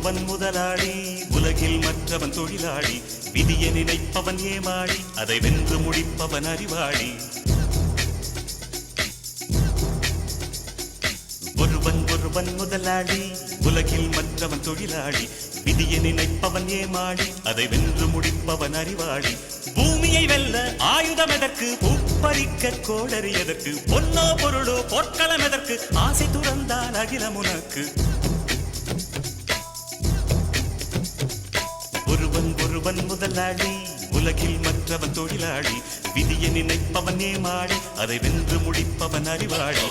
ஒருவன் முதலாளி, உலகில் மற்றவன் தொழிலாளி. விதியை நினைப்பவன் ஏமாளி, அதை வென்று முடிப்பவன் அறிவாளி. ஒருவன் முதலாளி, உலகில் மற்றவன் தொழிலாளி. விதியை நினைப்பவன் ஏமாளி, அதை வென்று முடிப்பவன் அறிவாளி. பூமியை வெல்ல ஆயுதம் எதற்கு, பூப்பறிக்க கோடரி எதற்கு, பொன்னோ பொருளோ பொற்களம் எதற்கு, ஆசை துறந்தால் அகிலம் உனக்கு. ஒருவன் முதலாளி, உலகில் மற்றவன் தொழிலாளி. விதியை நினைப்பவன் ஏமாளி, அதை வென்று முடிப்பவன் அறிவாளி.